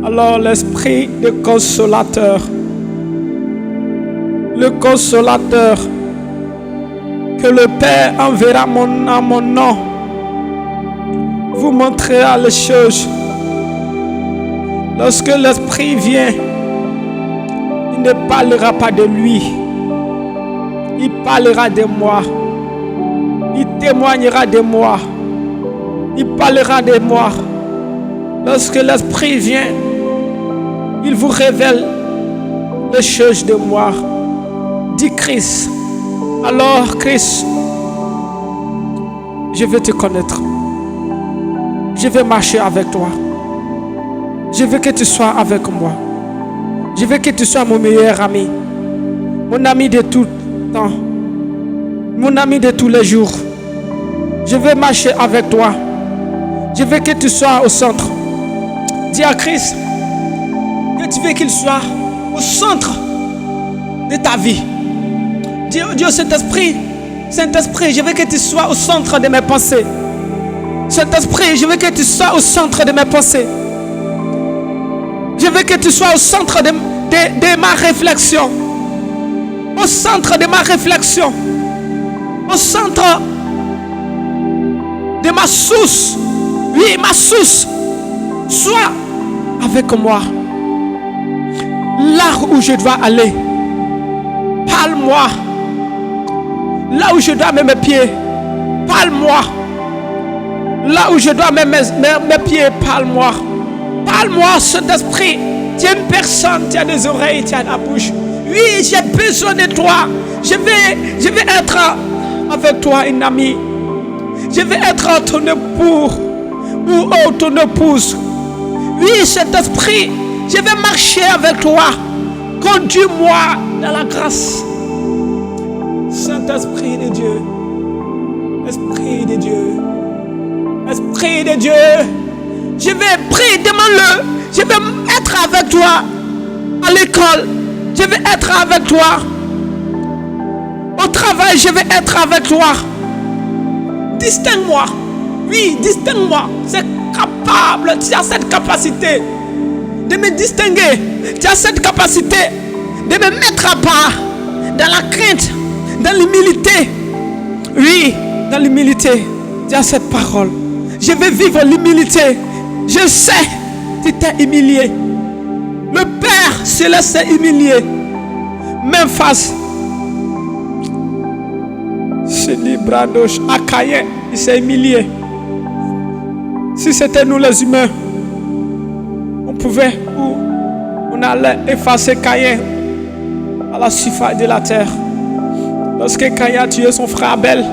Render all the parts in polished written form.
Alors l'esprit de consolateur, le consolateur que le Père enverra en mon nom, vous montrera les choses. Lorsque l'esprit vient, il ne parlera pas de lui, il parlera de moi, il témoignera de moi, il parlera de moi. Lorsque l'esprit vient, il vous révèle les choses de moi, dit Christ. Alors Christ, je veux te connaître, je veux marcher avec toi, je veux que tu sois avec moi, je veux que tu sois mon meilleur ami, mon ami de tout temps, mon ami de tous les jours. Je veux marcher avec toi, je veux que tu sois au centre. Dis à Christ que tu veux qu'il soit au centre de ta vie. Dis au Saint-Esprit, Saint-Esprit, je veux que tu sois au centre de mes pensées. Saint-Esprit, je veux que tu sois au centre de mes pensées. Je veux que tu sois au centre de ma réflexion. Au centre de ma réflexion. Au centre de ma source. Oui, ma source. Sois avec moi. Là où je dois aller, parle-moi. Là où je dois mettre mes pieds, parle-moi. Là où je dois mettre mes pieds, parle-moi. Parle-moi, Saint-Esprit. Tu es une personne, tu as des oreilles, tu as la bouche. Oui, j'ai besoin de toi. Je vais être avec toi, une amie. Je vais être ton époux ou ton épouse. Oui, Saint-Esprit, je vais marcher avec toi. Conduis-moi dans la grâce. Saint-Esprit de Dieu, Esprit de Dieu, Esprit de Dieu, je vais prier, demande-le. Je vais être avec toi à l'école. Je vais être avec toi au travail. Je vais être avec toi. Distingue-moi. Oui, distingue-moi. C'est capable. Tu as cette capacité de me distinguer. Tu as cette capacité de me mettre à part dans la crainte, dans l'humilité. Oui, dans l'humilité. Tu as cette parole. Je vais vivre l'humilité. Je sais, tu t'es humilié. Le Père se laisse humilier. Même face. C'est Libradosh à Caïn, il s'est humilié. Si c'était nous les humains, on pouvait ou on allait effacer Caïn à la surface de la terre. Lorsque Caïn a tué son frère Abel,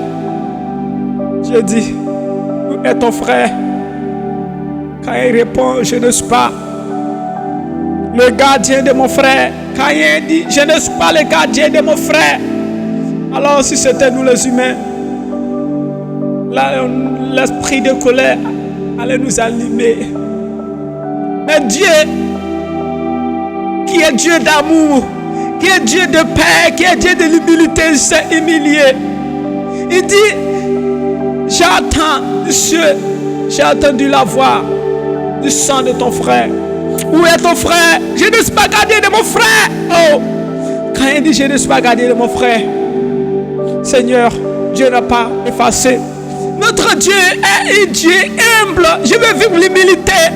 Dieu dit, où est ton frère? Caïn répond, je ne suis pas le gardien de mon frère. Caïn dit, je ne suis pas le gardien de mon frère. Alors si c'était nous les humains, là, l'esprit de colère allait nous allumer. Mais Dieu, qui est Dieu d'amour, qui est Dieu de paix, qui est Dieu de l'humilité, s'est humilié. Il dit, j'attends du ciel, j'ai entendu la voix du sang de ton frère. Où est ton frère? Je ne suis pas gardien de mon frère. Oh, quand il dit je ne suis pas gardien de mon frère, Seigneur, Dieu n'a pas effacé. Notre Dieu est un Dieu humble. Je veux vivre l'humilité.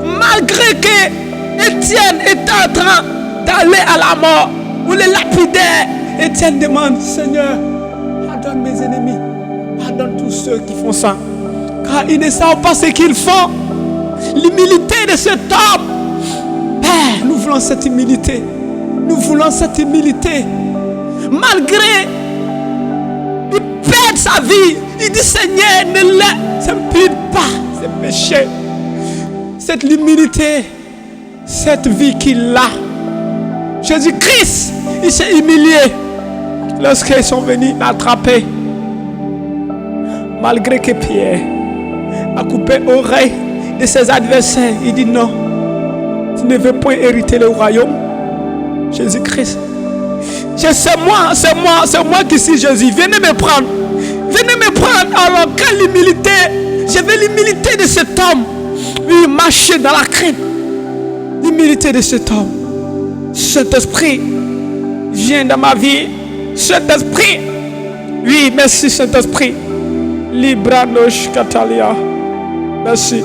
Malgré que Étienne est en train d'aller à la mort, ou le lapidaire, Étienne demande, Seigneur, pardonne mes ennemis, pardonne tous ceux qui font ça, car ils ne savent pas ce qu'ils font. L'humilité de cet homme, Père, nous voulons cette humilité. Nous voulons cette humilité. Malgré il perd sa vie, il dit Seigneur, ne l'impute pas ses péchés. Cette humilité, cette vie qu'il a, Jésus-Christ, il s'est humilié lorsqu'ils sont venus l'attraper. Malgré que Pierre a coupé l'oreille de ses adversaires, il dit non, tu ne veux pas hériter le royaume. Jésus-Christ, c'est moi qui suis Jésus. Venez me prendre. Alors quelle humilité. Je veux l'humilité de cet homme. Oui, marcher dans la crainte. l'humilité de cet homme. Saint-Esprit, viens dans ma vie. Saint-Esprit, oui, merci Saint-Esprit. Libranosh Katalia. Merci.